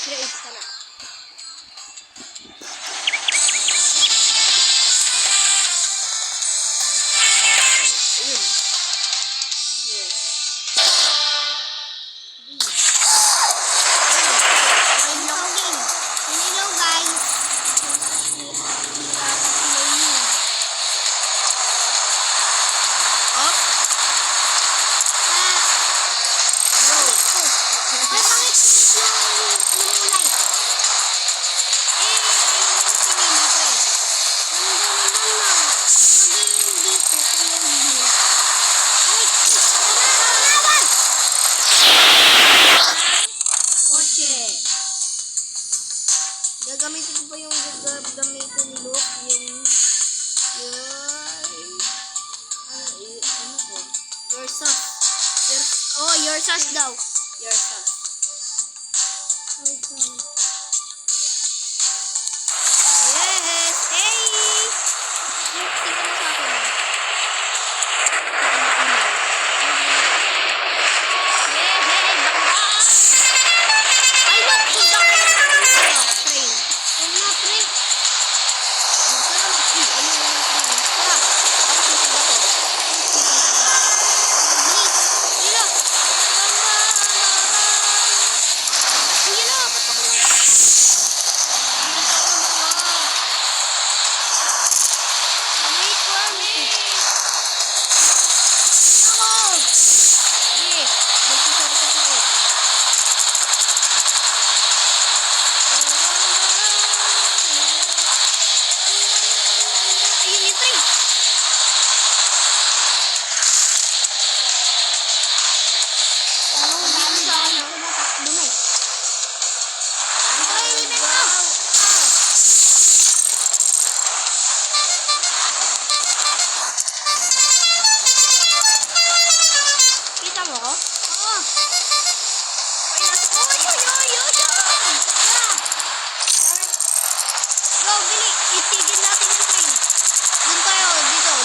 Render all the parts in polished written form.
mag-create ka na. Ayun. Yes. Hello guys. Up. Gagamitin ko pa yung gagamitin ni Luke, ano ko? Your sauce. Your sauce daw. Your sauce. Yes! Hey! Tingnan mo sa akin. Ay, what? Punta ko na train. Ano na pre? Kita mo ko? Oo. Go, bili. Itigil natin yung train. Doon tayo,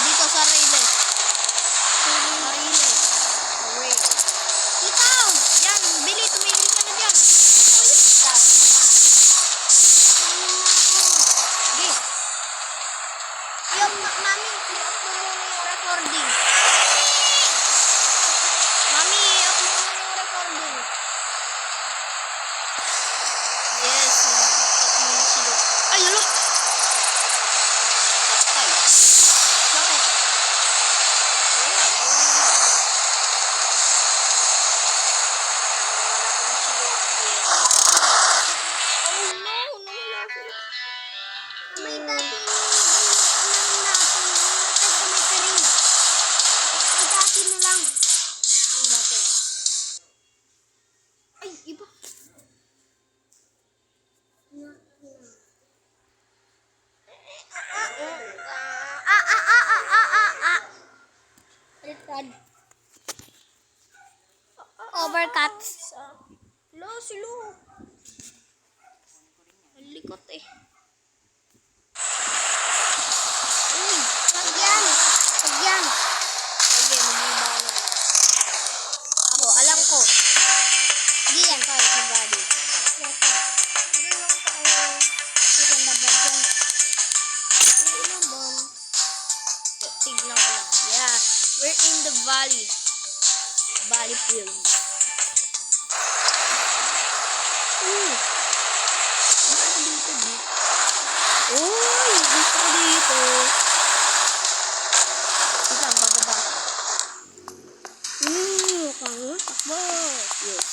dito sa railes. Rail. Ikaw. Yan, bili. Tumigil ka na dyan. Sige. Yung mami, i-off mo muna yung recording. Mami, i-up mo muna yung recording. Yes, nag-cut mo na si Luke. Ay, Luke! Patay. Bakit? Wala na si Luke. Yes. Oh no, nawala si Luke. May dati natin. May dati na lang. Ang dati. Ay, iba. Baliktad. Overcut. Hello, si Luke. Ang likot eh. Uy, Wag yan. Wag yan. sige, mag-iba ako. Ako, alam ko. Di yan. Tayo sa body. Ito. Doon lang tayo. Maganda ba dyan? Oo naman. Tignan ko lang. Yeah, we're in the valley. Valley field. Ooh. Ano dito, dito? Uy, gusto ko dito. Isa, bababa. Kaya. Takbo. Yes.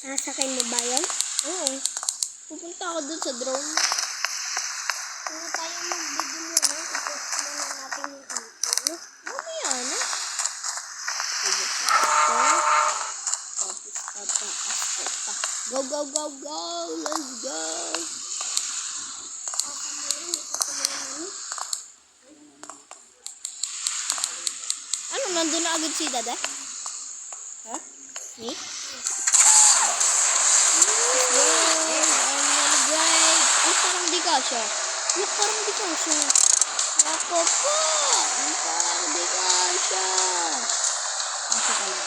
Nasakay mo ba yan? Oo. Pupunta ako dun sa drone. Kung tayo mag-video muna, i-post muna natin yung intro, no? Mamaya na. Sige, ito. Tapos tataas ko pa. Go, go, go, go! Let's go! Ano, nandun na agad si Dada? Ha? Me? Ay, parang di kasha. Look, parang di kasha. Nako po! Parang di kasha. Kasha pala.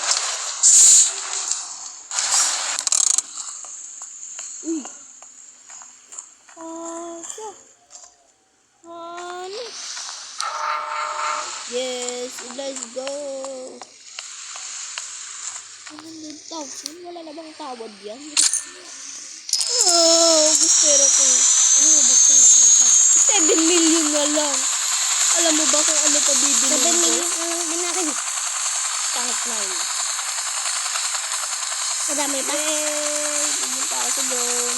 Uy. Asa? Ano? Yes, let's go. 100,000? Wala na bang tawad yan? Oh, gusto ko. Ano yung buksan na ano pa? 7 million na lang. Alam mo ba kung ano pa bibili 7 ko? million na lang din natin. Pangit na yun. Madami pa. Yay! Pumunta ako doon.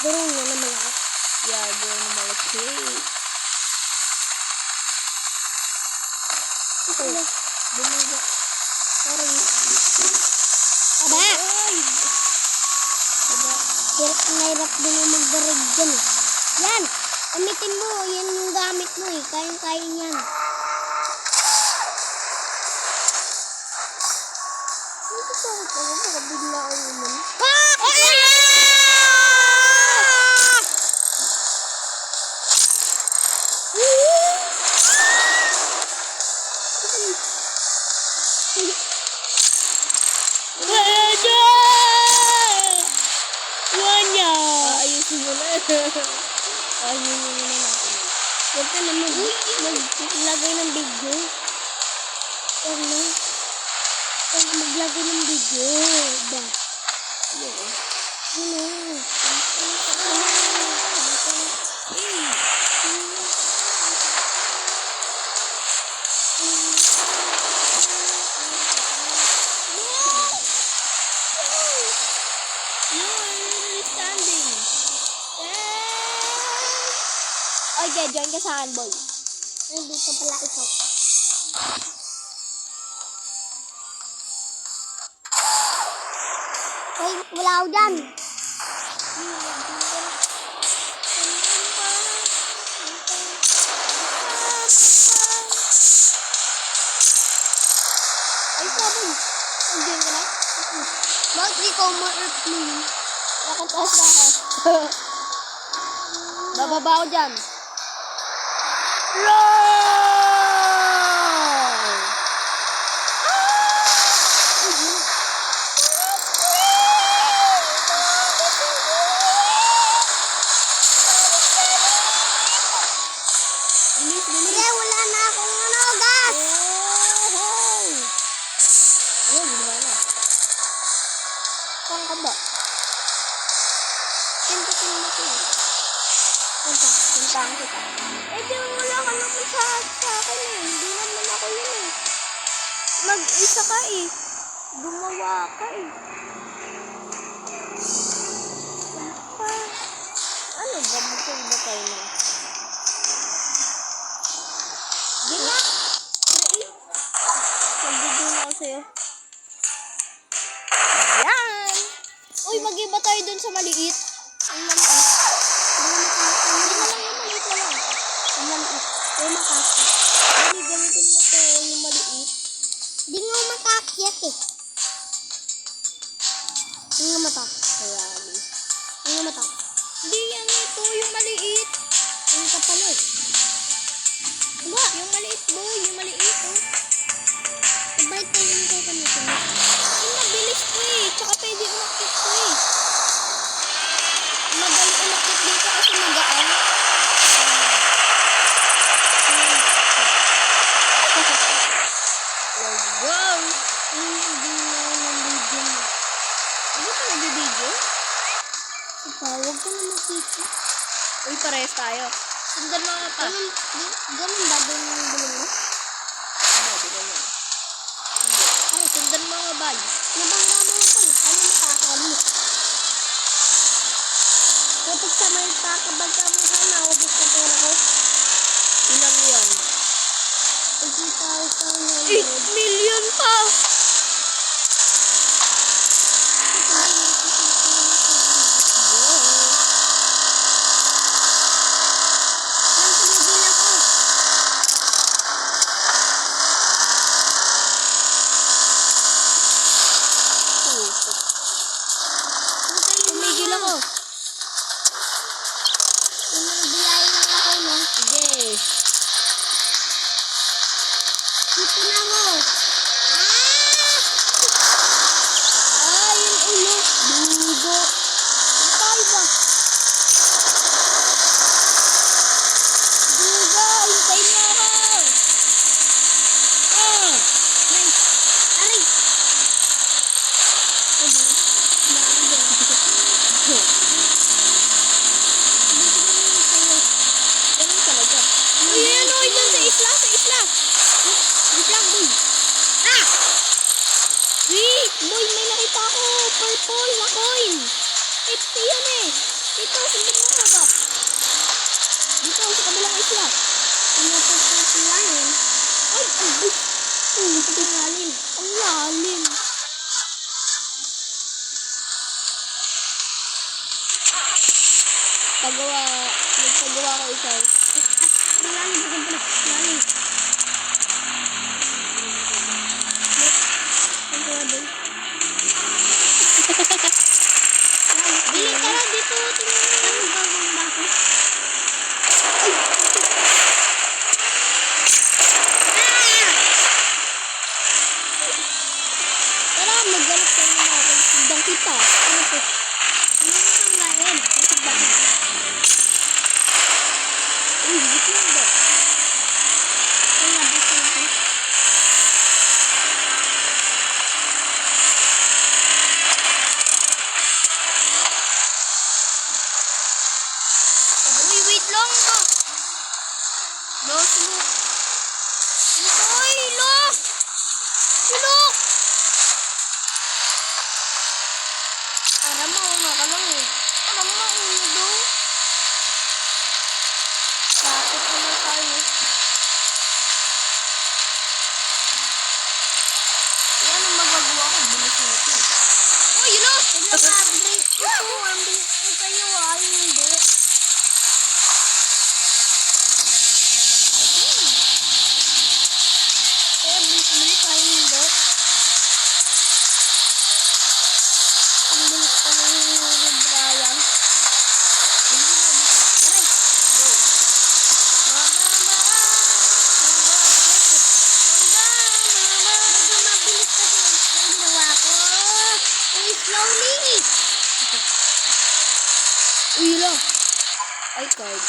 Durong na naman ako. Yeah, doon na malaki. Ano? Bumaga. Sorry. Aba! Ay! Aba. Hirap na hirap din ang magdarag dyan. Yan! Gamitin mo. Yan yung gamit mo eh. Kayang-kaya yan. Ano ba sakit ako? Baka bigla ako naman. Ayusin mo na. Ayusin mo na natin. Huwag ka na maglagay ng video. Huwag na. Huwag ka maglagay ng video. Ba? Ano? Okay, join ka sa akin, boy. Ay, dito pala ikaw. Ay, wala ako dyan. Ay, sabi. Join ka na? Bakit ikaw ma-earth mo yun? Nakataas na ako. Bababa ako dyan. Roll! Bilis, bilis. Hindi, wala na akong ano, gas. Hey! Ayun, ginawa na. Saan ka ba? Pindutin mo ko. Puntahan kita. Eh, di wala ka naman sa akin eh. Hindi naman ako yun eh. Mag-isa ka eh. Gumawa ka eh. Ano ba? Bukong ba tayo na? Di nga. Nagbido na ako sa'yo. Yan! Uy, mag-iba tayo dun sa maliit. Ang maliit. Hindi na lang yung maliit na lang. Ang maliit. Yung makakit. Dali, gamitin mo to yung maliit. Hindi nga makakyat eh. Hindi nga mata. Marami. Hindi nga mata. Hindi yan ito, yung maliit. Ang kapal eh. Diba? Yung maliit boy, yung maliit oh. Sabay tayo yung gagamitin mo. Yung mabilis ko eh, tsaka pwede umakit ko eh. Madali umakit dito kasi magaan. Let's go! Hindi na ako nabigyan mo. Ano ka nag-video? Huwag ka na makita. Uy, parehas tayo. Sundan mo nga pa. Ganun ba din yung bilhin mo? Hindi, di ba yan? Hindi. Ay, sundan mo nga bal. Nabangga mo ako eh. Ano makakali? Kapag sa may kakabagka mo sana, ubos na pera ko. Ilan yan? 80,000 8 million pa! Nang pinigil ako. Tumigil ako. safety yan eh. Dito, sundan mo ka ba? Dito, sa kabilang isla. Pinapupusilahin. Ay, ay, Ang lalim. ang lalim. Nagpagawa ko ikaw. Ang lalim. Lalim. Pagawa din. Bili ka lang dito. Ang bagong baso. Tara, magganap ka na natin. Sundang kita. Ano po? Ano ang lalim? Uy, ito na ba? Ang labas nito. Uy, wait lang ba? Look. Uy, look! Look! Para mauna ka lang eh. Alam mo, mauna daw. Bakit naman tayo? Eh, anong magagawa ko? Bilis na ito. Uy, look! Pinaka-break ito. Ang bilis ko sa'yo. Ay, hindi. Kaya bilis-bilis ay hindi. Ang bilis pa ng ni Brian. Medyo mabilis kasi ang ginawa ko. Uy, slowly. Uy, look! Ay, card.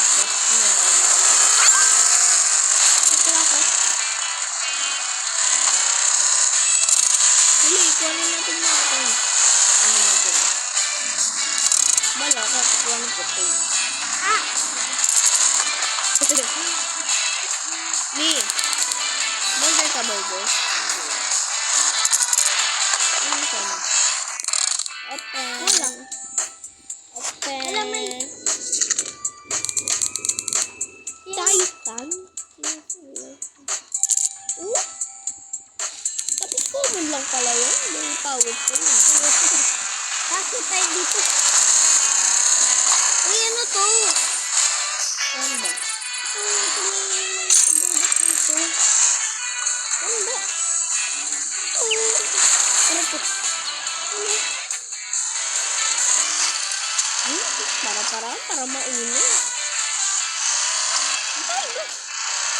Ito ako. Hali, ikuhanin natin natin. Ano natin? Bala ka, ikuhanin ko ito. Ah! Mi, burger ka, burger? Ano ka na? Open. Wala. Open. Wala, may... Titan? Tapos common lang pala yun. Yung powerful. Kasi tayo dito. Uy, ano to? Ano ba? Ito may kabundak dito. Ano ba? Ano to? Para mauna.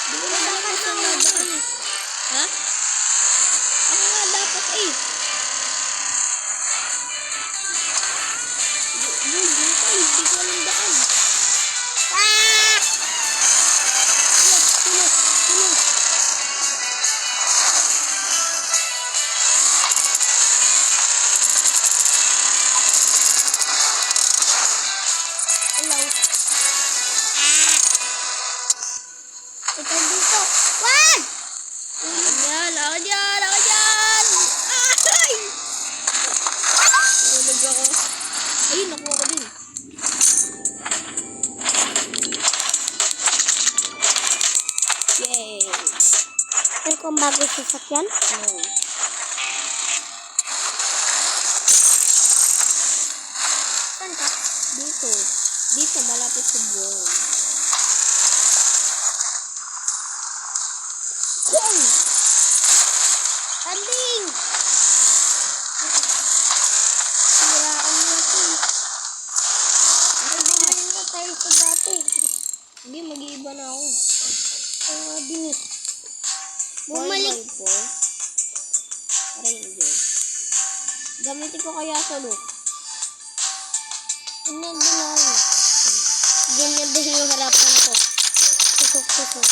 Di ko na Dapat dapat sa mauna. nadaan eh. Ha? Ako nga dapat eh. Hindi ko alam daan. Ah! Tulog. Hello. Ito dito. Wag! Ako dyan. Ay! Tulog ako. Ayun, nakuha ko din. Yay! Meron kong bagong sasakyan. No. Saan ka? Dito. Dito, malapit sa buwan. Kung! Anding! Siraan mo ito. Anding na tayo sa dati. Hindi, mag-iiba na ako. Di. Bumalik. 4x4. Ranger. Gamitin ko kaya sa look. Ganyan din ako. Ganyan din yung harapan ko. Tusok.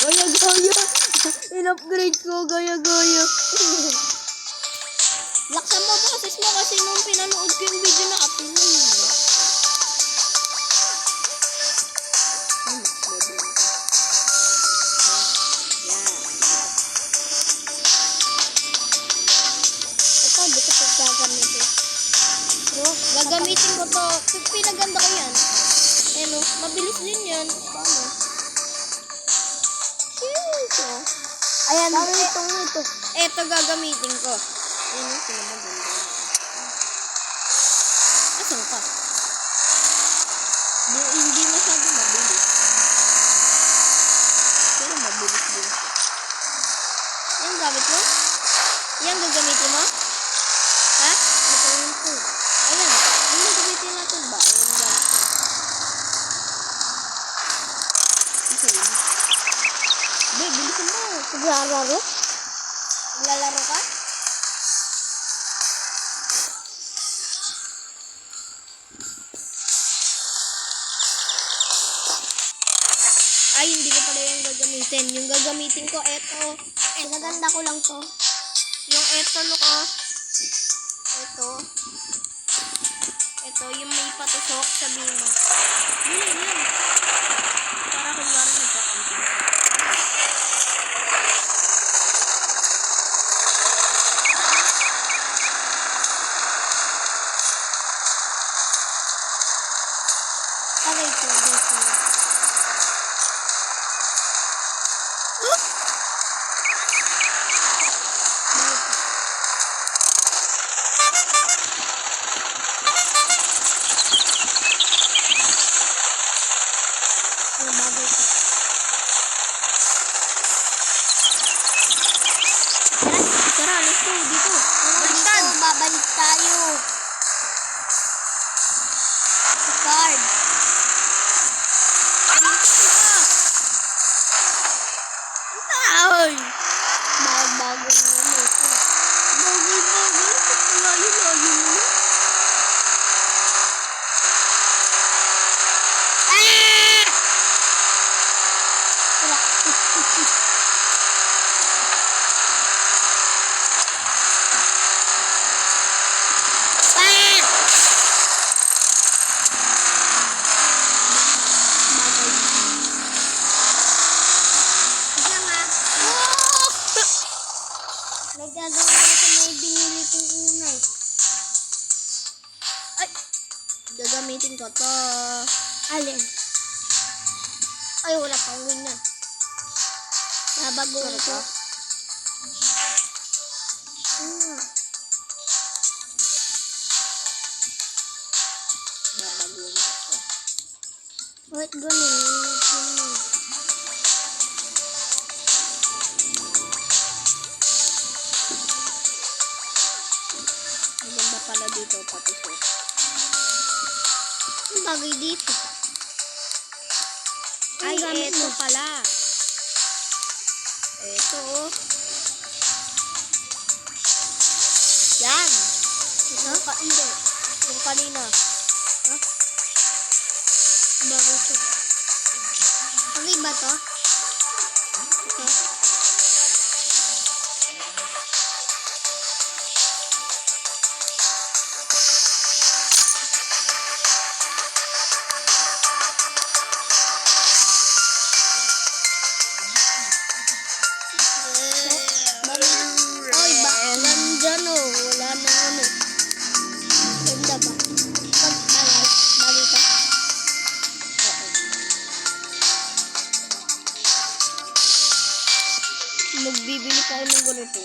Gaya. In-upgrade ko, gaya. Laksan mo boses mo kasi nung pinanood ko yung video na upload na. Gagamitin ko to. Pinaganda ko yan. Ayan o. Mabilis din yan. Paano? Sheesh o. Ayan, ito. Eto gagamitin ko. Ayan o. Pinaganda. Asan ka? Hindi masyado mabilis. Pero mabilis din siya. Yan gamit mo? Yan gagamitin mo? Ha? Ito. Ayan. Ano gagamitin natin ba? Ayan gamit ko. Okay. Be, bilisan mo. Naglalaro? Lalaro ka? Ay, hindi ko pala yung gagamitin. Yung gagamitin ko, eto. Pinaganda ko lang to. Yung eto, look ah. Eto. Ito, yung may patusok, sabihin mo. Yun. Para kunwari nagkakamping ka. Aray ko, dito. Bagay ko. Tara, let's go, dito. Baliktad. Babalik tayo. Sa card. Ay! Bago na yun ito. Bagay. Lalo mo. Nagagawin ko sa may binili kong unay. Ay! Gagamitin ko to. Alin? Ay, wala pang ganyan. Nabagoon ko. Babaguhin ko to. Wait, ganun. Maganda pala dito, patusok. Ang bagay dito. Ay, Ang gamit eto mo. pala. Eto, oh. Yan. Ito? Hindi. Yung kanina. Ha? Bago ito. Okay ba to? Okay. Oy, ba? Nandyan o. Wala na ano. Ganda ba? Pag-alay. Bali ka? Oo. Magbibili pa ako ng ganito.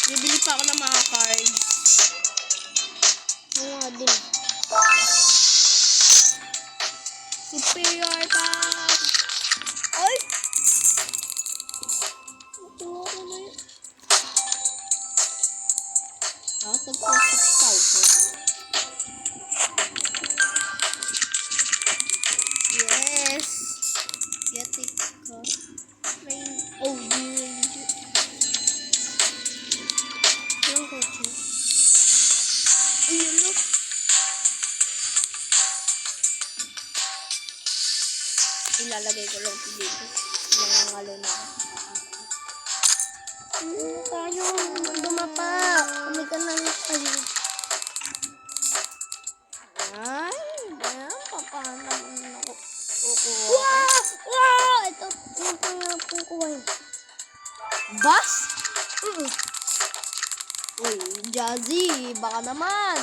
Bibili pa ako ng mga cards. Nga din. Superior pack! Ay! Nakuha ko na yun. Nakasag ko 6,000. Yes! Get it ka. Rain. Oh, the ranger. Yung kotse. Ayun, look. Ilalagay ko lang ito dito. Nangangalo na ako. Tayo. Dumapa. Kami ka na lang tayo. Ay, yan. Papahan naman ako. Kukuha. Wow! Wow! Ito. Yung pangapong kuha yun. Bus? Mm. Uy, Jazzy, baka naman.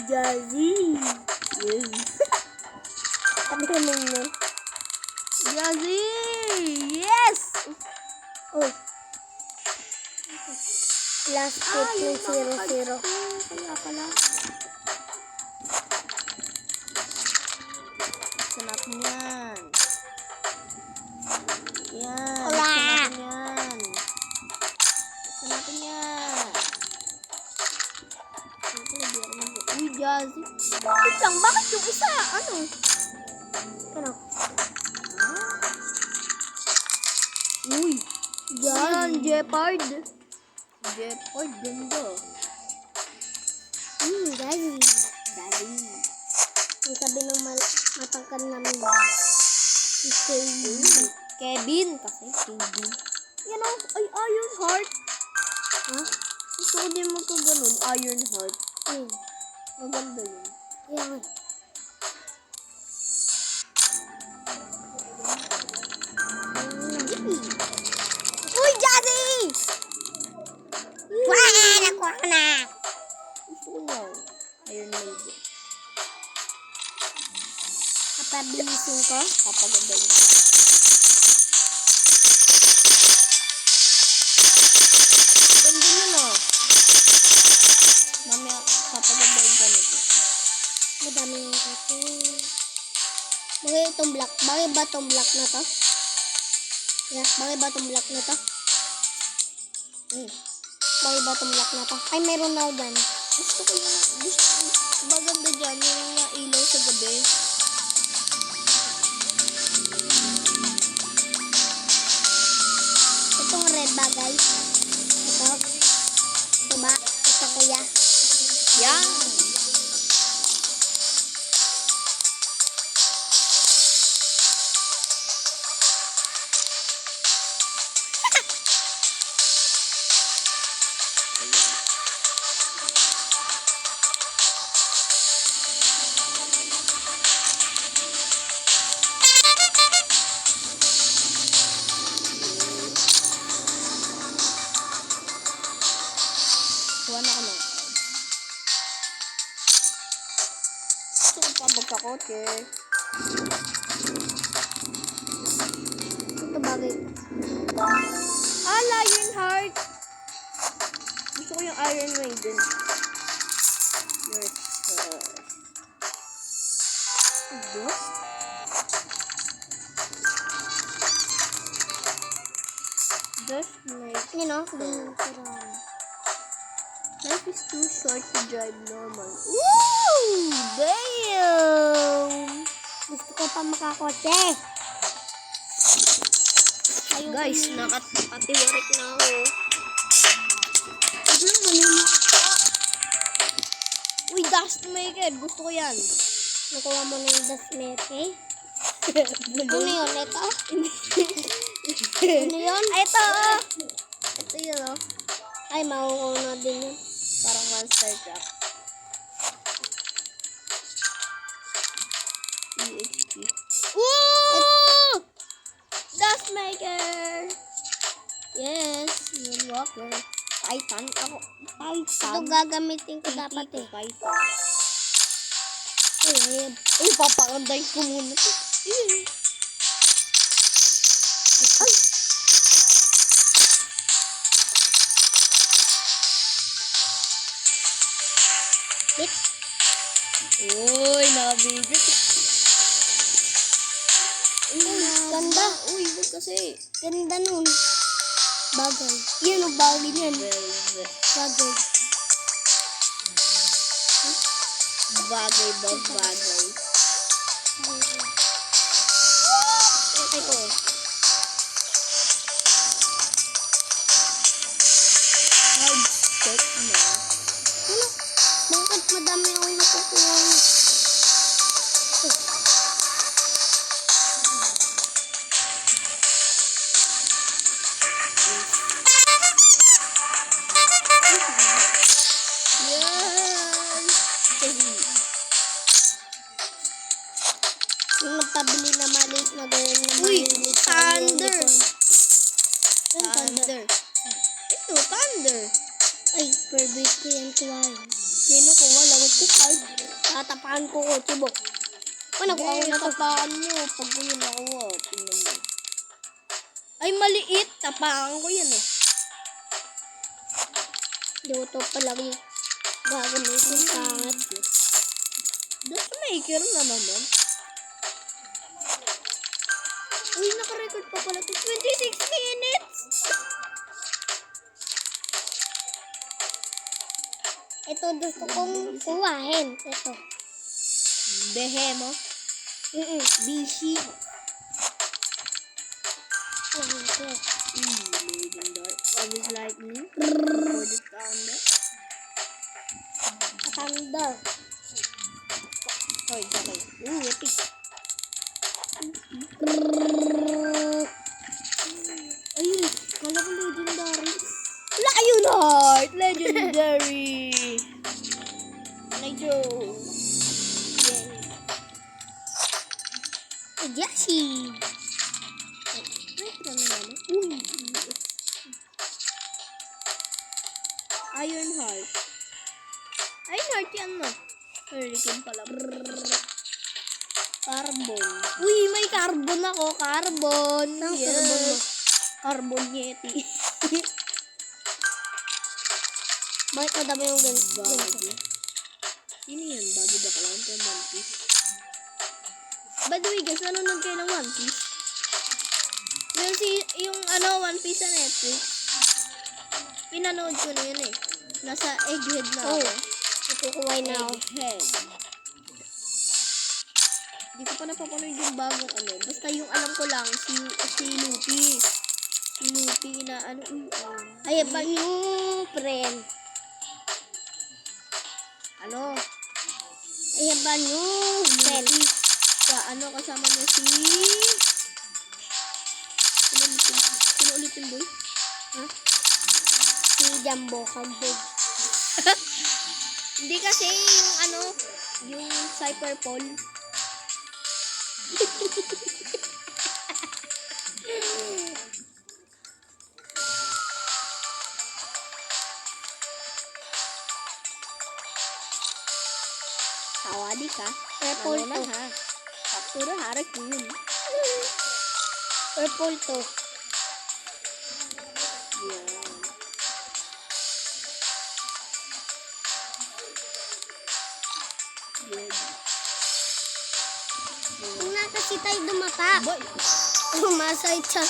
Jazzy. Yes. Sabi ko naman yun. Jazzy! Yes! Oh. Last hit yung 0-0. Kaya pala. Sanap niyan. Yan. Wala. Sanapin yan. Sanapin yan. Uy, Jazzy. Wait lang, bakit yung isa? Ano? Ano? Uy. Yan, Jazzy. Jeopard. Jeopard, ganda. Jazzy. Jazzy. Yung sabi ng matangkad namin. Si Kevin. Kevin. Kasi Kevin. Yan o. Ay, Iron Heart. Ha? Gusto ko din mo ito ganun. Iron Heart. Ayun. Maganda yun. Yan. Uy, Jazzy! Nakuha ko na. Gusto ko yan. Iron Maiden. Kapabilisin ko. Kapaganda yun. Ganda yun ah. Mamaya, kapaganda yun ka nito. Madami yung kasi. Bagay itong black. Bagay ba itong black na to? Yeah, bagay ba itong black na to? Bagay ba itong black na to? Ay, meron na ako dyan. Gusto ko yung, maganda dyan, yung mga ilaw sa gabi. Itong red bagay. Ito. Ito ba? Ito kuya. Yan! Kuha na ako ng gusto ko pa magkakotse. Ito bagay. Iron Heart! Gusto ko yung Iron Maiden. Yes. Ghost? Just like Yun o. Ganun. life is too short to drive normal. Woo! Damn! Gusto ko pa makakotse. Ayoko Guys, na. nakatiwarik na ako. Uy, dust maker. Gusto ko yan. Nakuha mo na yung dasmete. Ano yun? Ito? Ano yun? Ay, ito. Ito yun, oh. Ay, makukuha din yun. Parang monster truck. EXP. Woo! Dust maker! Yes, Moonwalker. Titan. Ako, Ito Titan. gagamitin ko dapat eh. Titan. Ay, papakanday ko muna. Ay! Bit. Uy, nabigit. Ganda. Uy, wag kasi. Ganda nun. Bagay. Yan ang bagay niyan. Bagay. Bagay ba? Bagay. Ito ko. Hard step na. Ano? Bakit madami akong nakukuha? Yan! Yung nagpabili na maliit na ganyan na Uy, maliit na thunder. unicorn. Yung thunder. Thunder. Ito, thunder. Favorite ko yan kuwain. Sino kuha? Lagot ko kahit. Tatapakan ko ko, tibok. Oh, nakuha ko na to. Tapakan mo. Pag ko yun nakuha. Tingnan mo. Ay, maliit. Tapakan ko yan eh. Hindi ko to palagi gagamitin pangat. Doon sa maker na naman. Uy, naka-record pa pala to. 26 minutes! Ito gusto kong kuwahin. Ito. Behemo. Bishi. Legendary. Always like me. For the thunder. Thunder. Oh, it's okay. Ooh, epic. Ayun, kala ko legendary. Wala, ayun heart. Legendary. Nitro. Yay. Jesse. Uy. Iron Heart. Iron Heart yan no. Hurricane pala. Carbon. Uy, may carbon ako. Carbon. Ang Yes. carbon mo. Carbon Yeti. Bakit madami yung ganito? Bago. Sino yan? Bago ba kalang from One Piece? By the way guys, nanonood kayo ng One Piece? Yung One Piece sa Netflix. Pinanood ko na yun eh. Nasa Egghead na ako. Ikukuway na ako. Egghead. Hindi ko pa napapanood yung bagong Basta yung alam ko lang, si Luffy. Si Luffy na Ay, ba yung friend? Ay, ba yung friend? Luffy. Kasama niya si... Sino ulit yung boy? Ha? Si Jumbo Kambog. Hindi kasi yung Cypher Paul. Tawadi ka. Purple Ano na to. ha? Sakura Harakun. Purple to. Yan. Good. Kung kasi tayo dumata. Boy! Umasay siya.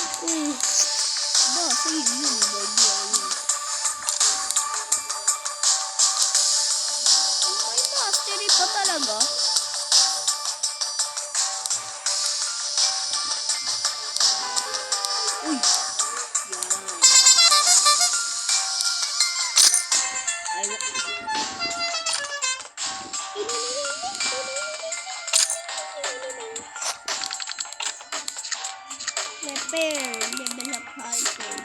Ba, sige yun. Baby, may mastery pa talaga. Uy! Yan. Ay, repair. Level up hyper.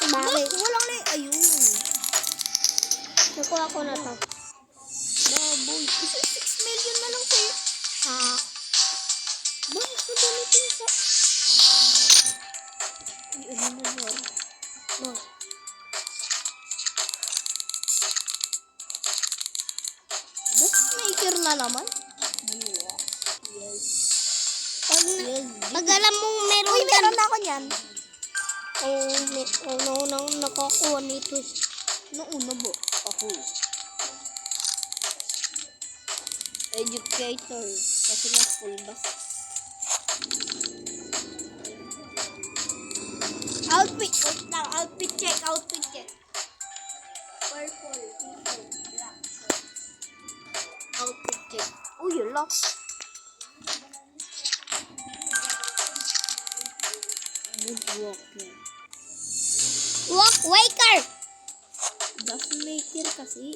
Bakit? Walang ayun. Nakuha ko na to. Baboy. Kasi 6 million na lang sa'yo. Bakit na ganito yung sa... Ay, ano na ba? Oh. That's maker na naman. Yes. Pag alam mong meron Uy, ka meron na ako niyan. nang nakakuha nito. Nauna ba? Ako. Educator. Kasi nga school bus. Outfit. Wait lang. Outfit check. Outfit check. Purple. Black. Outfit check. Uy, yun lang. Woodwalk na. Walk waker! Dust maker kasi.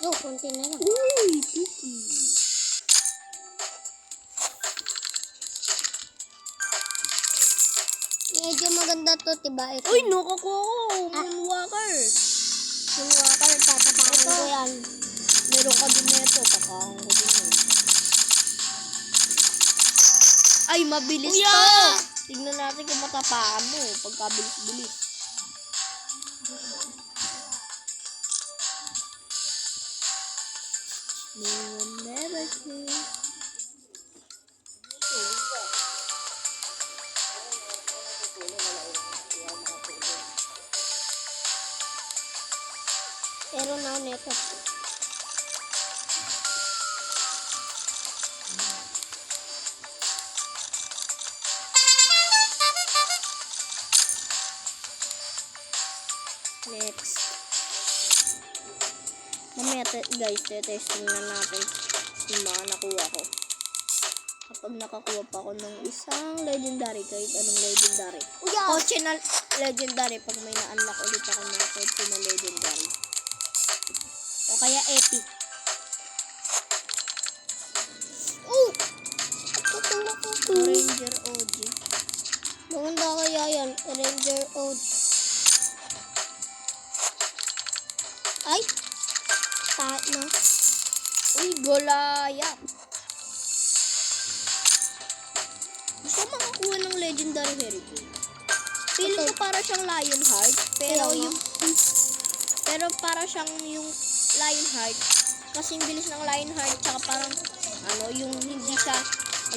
Yo, konti na lang. Uy, cookie. Medyo maganda to, diba? Ito. Uy, nakakuha ko. Moonwalker. Moonwalker, tatapakan ko yan. Meron ka din nito. Kakahang ko din yun. Ay, mabilis Kuya! to. Tignan natin kung matapakan mo pagkabilis-bilis. No one never knew. Pero now neto. Next. Mamaya guys, testing na natin yung mga nakuha ko. Kapag nakakuha pa ako ng isang legendary, kahit anong legendary. Kotse na legendary, pag may na-unlock ulit ako ng kotse na legendary. O kaya epic. Oh! Ranger OG. Maganda kaya yan, Ranger OG. Ay! Taat na. Uy, Goliath. Gusto ko makakuha ng legendary hurricane. Feeling ko para siyang Lionheart, pero pero para siyang yung Lionheart. Kasi yung bilis ng Lionheart, tsaka parang, yung hindi siya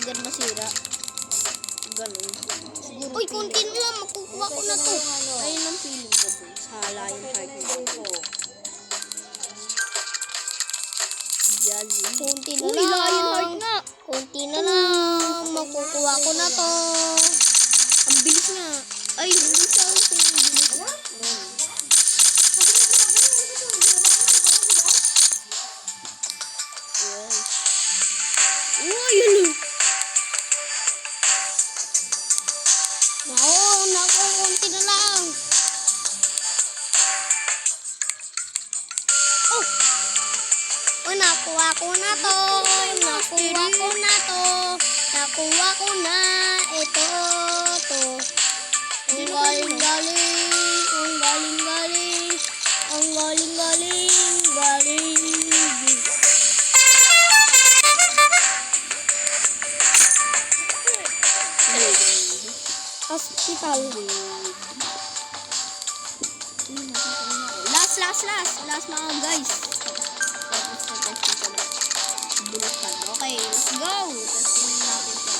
agad masira. Ganun. Siguro Uy, konti na lang. Makukuha ko na to. Ayun ang feeling ko dun sa Lionheart. Jazzy. Konti na Uy, lang. Lionheart nga. Konti na lang. Makukuha ko na to. Ang bilis nga. Ay, hindi siya okay. Ang bilis. Ayan. Uy, yun. Naku, konti na lang. Oh, nakuha ko na to. Nakuha ko na to. Nakuha ko na. Ito, to. Ang galing-galing. Ang galing-galing. Ang galing-galing. Galing. Hospital. Last mga guys. Tapos na testing ko na. Bulutan. Okay, let's go. Testing natin ito.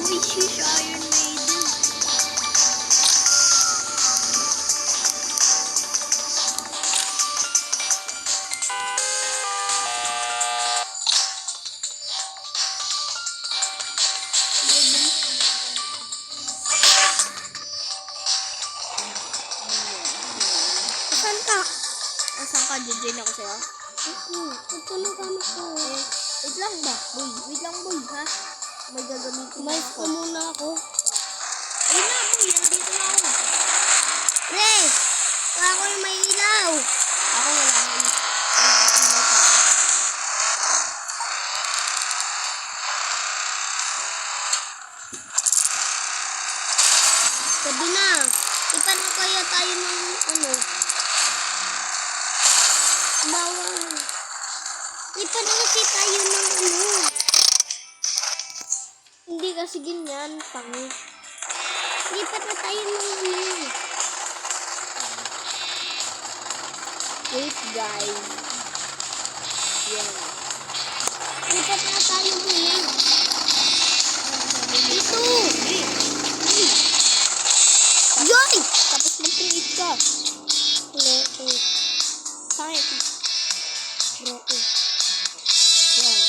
Uy, sheesh, Iron Maiden. Saan ka? Asan ka? Diyan ako sa'yo. Ito na kami ko. Wait lang ba? Boy, wait lang boy, ha? May gagamitin Mais ako. ko muna ako. Ayun na, boy. Nandito na ako. Pre! Wala ko yung may ilaw. Ako wala na ilaw pa. Sabi na. Ipaano kaya tayo ng bawang. Ipaano kasi tayo ng Hindi kasi ganyan, pangit. Lipat na tayo ng Wait, guys. Yan. Lipat na tayo muna. Ito! Joy! Tapos mag-create ka. Leto. Sakit. Leto. Yan.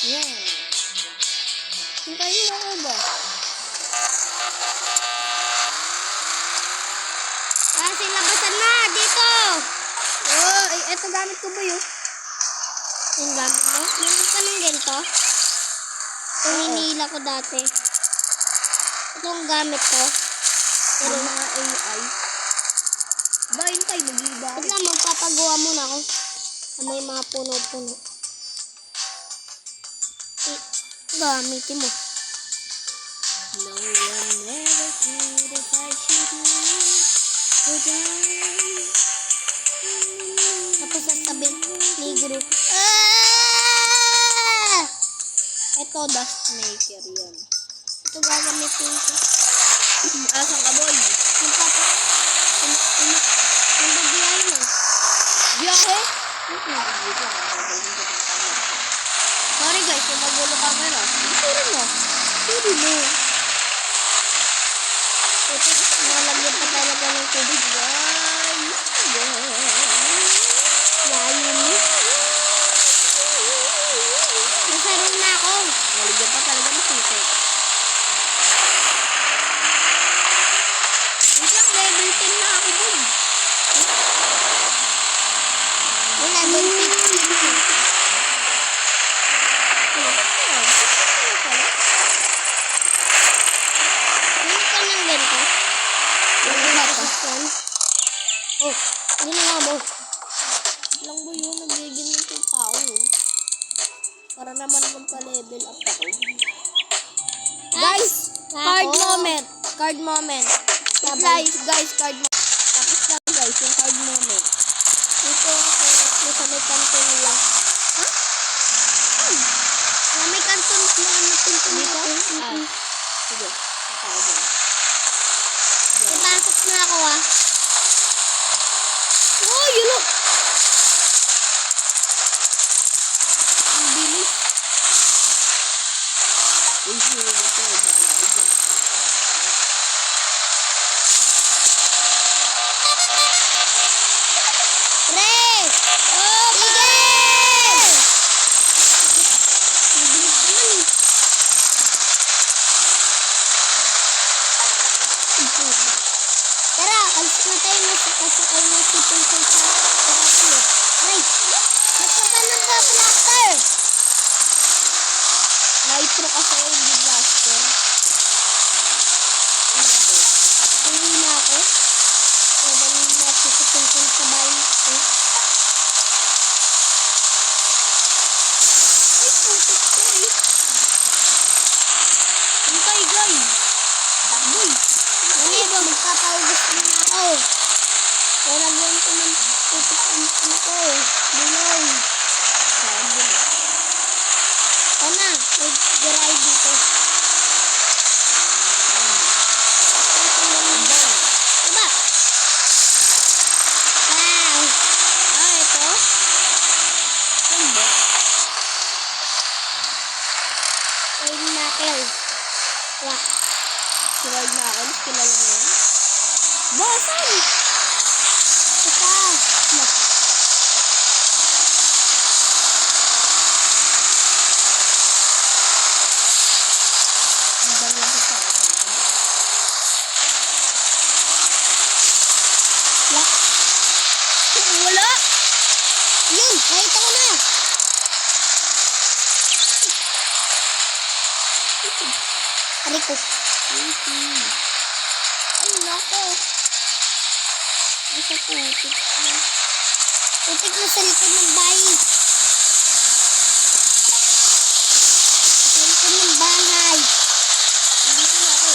Yan. Hintayin mo ako ba? Kasi labasan na! Dito! Eto gamit ko ba yun? Ang gamit mo? Meron ka ng ganito? Itong hinihila ko dati. Itong gamit ko. Pero mga AI. Ba, yun tayo mag-iba. Wait lang, magpapagawa muna ako. May mga puno-puno. Gamitin mo. No one ever could if I should would I? Tapos sasabihin ni Guru. Ito, dust maker yan. Ito gagamitin ko. Asan ka, boy? Yung papa. Yung babiyahin mo. Biyahe? Sorry guys, kung magulo camera. Sorry mo. Sorry mo. Ito, nalagyan pa talaga ng tubig. Layo mo. Nasaroon na ako. Nalagyan pa talaga ng sito. Isang level 10 na ako, boy. Yung level 15. Ganit ka ng ganito. Yan. Oh, ginawa mo. Lang ba yun? Nagiging yung tao. Para naman magpa-level up ako. Guys! Card moment! Card moment! Sabay. Guys, card moment. Tapos lang guys, yung card moment. Dito ako, nasa may kanto nila. Ha? May kanto na napunta Dito? nito. Sige. Punta ako dyan. Napasok na ako ah. Oh, yun o! Ang bilis. Uy, yun ito. Balay dyan. Pre! Oh, sige! Mabilis naman eh. Tara, alis na tayo na sa kasakay na si Pinsay sa kasyo. Pre! Magkapa ng blaster! Nitro kasi hindi blaster. Uwi na ako. Habang natin si Pinsay sa bahay ko. Ay, putik ko eh. Hintay, guys. Boy. Ano ba, magpapaubos na ako. Lalagyan ko ng putik ang ano ko. Bilong. Sabi na. O na, mag-dry dito. Diba? Wow! Ah, ito? Hindi. Ay, knuckle. Wah. Si Ride Knuckles, kilala mo yan? Basan! Ika. Ang dami ang tao. Wah. Wala! Yun, nakita ko na. Aray ko. Ay, nako. Nasa putik. Putik na sa likod ng bahay. Sa likod ng bahay. Nandito na ako.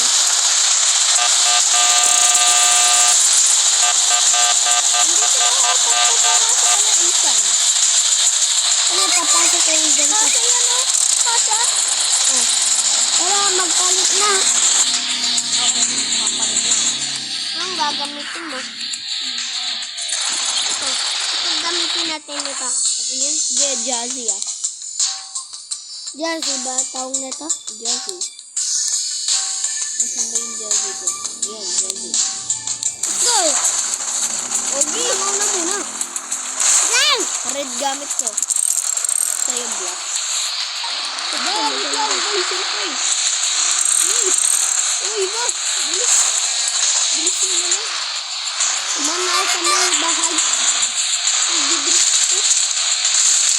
Nandito na ako. Papapasok ka na isan. Ano, papasok ko yung ganito. Kasi yan o. Kasha. Oh. Tara, magpalit na. Okay, papalit na. Anong gagamitin mo? Ito. Ito gamitin natin ito. Patingin? Yeah, Jazzy ah. Jersey ba tawag nito? Jazzy. Nasaan ba yung Jazzy ko? Yan, Jazzy. Let's go! Okay. Ano na muna? Lang! Red gamit ko. Sa'yo black. Wait lang. Uy, siyempre. Uy, ba? Bilis. Bilis mo naman. Umana ako sa may bahay. Bibilis ko.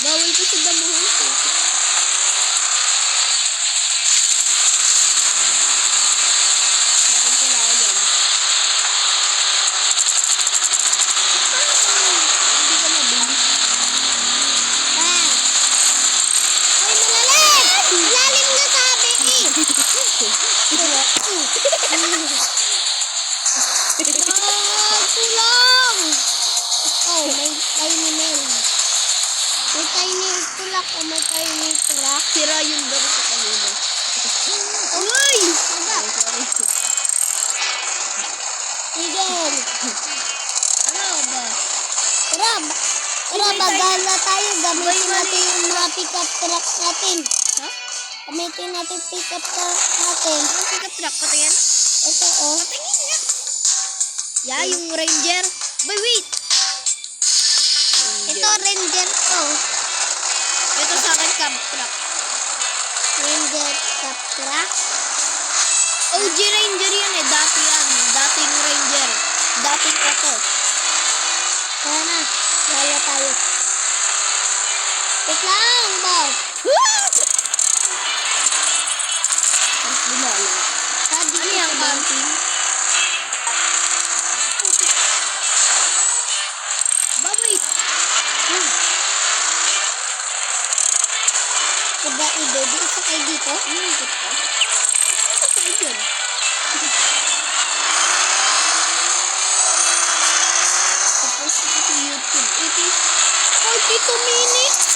Bawal ko sa damuhan. Gagala tayo. Gamitin Boy, natin yung mga pick-up truck natin. Ha? Gamitin natin pick-up truck natin. Anong pick-up truck? Patingin? Ito, oh. Patingin nga. Yeah, yung Ranger. Boy, wait. Ito, Ranger to. Ito sa akin, camp truck. Ranger pick-up truck. OG Ranger yan eh. Dati yan. Dating Ranger. Dating ito. Kaya na. Gala tayo. Wait lang, boss. Lumala. Ano yung camping? Babay. Diba, i-baby, isa kayo dito? Ikot ka. Ikot ka dyan. Tapos ito sa YouTube. It is 42 minutes.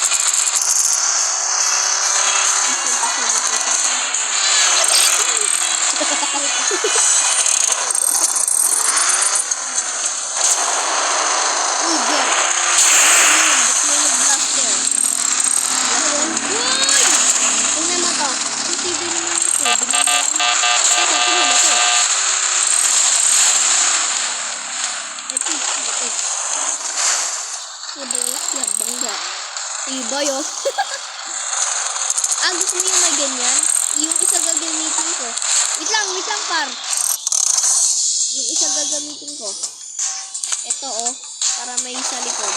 Uy, blaster. Uy! Tingnan mo to. Ang TV naman ito. Binigyan ko. Ito, tingnan mo to. Ito. Diba, Yan, bangga. Tibay oh. Gusto mo yung may ganyan? Yung isa gagamitin ko. Wait lang par. Yung isa gagamitin ko. Ito oh. Para may sa likod.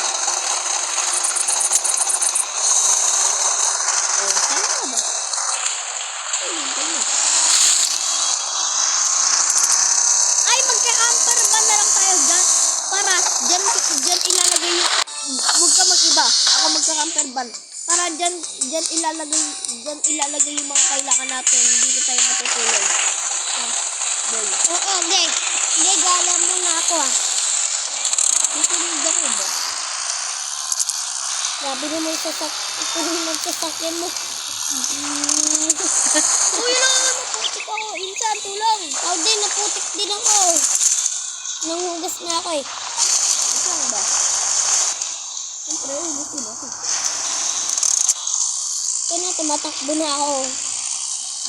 Oh, saan ka ba? Ay, hintay mo. Ay, magka-camper ba na lang tayo dyan? Para dyan ilalagay yung... Huwag ka mag-iba. Ako magka-camper van. Para dyan ilalagay yung mga kailangan natin. Dito tayo matutulog. Boy. Oo, okay. Hindi, gala muna ako ah. Tutulog ako ba? Grabe naman sasakyan mo. Uy, naputik ako. Insan, tulong. Ako din, naputik din ako. Nanghugas na ako eh. Ito lang ba? Siyempre, ulitin ako. Kaya na, tumatakbo na ako.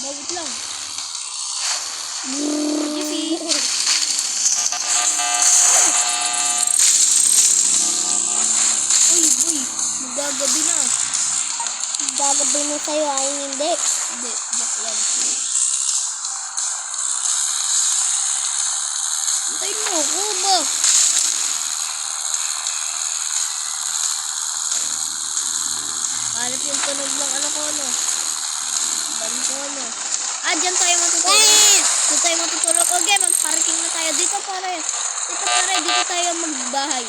Bawit lang. Uy, boy. Magagabi na. Gagabi mo sa'yo ay hindi. Hindi, joke lang. Hintayin mo ako ba? Hanap yung tunog ng ano ko, ano? Ban ko, ano? Dyan tayo matutulog. Dito tayo matutulog. Okay, mag-parking na tayo. Dito pare. Dito tayo magbahay.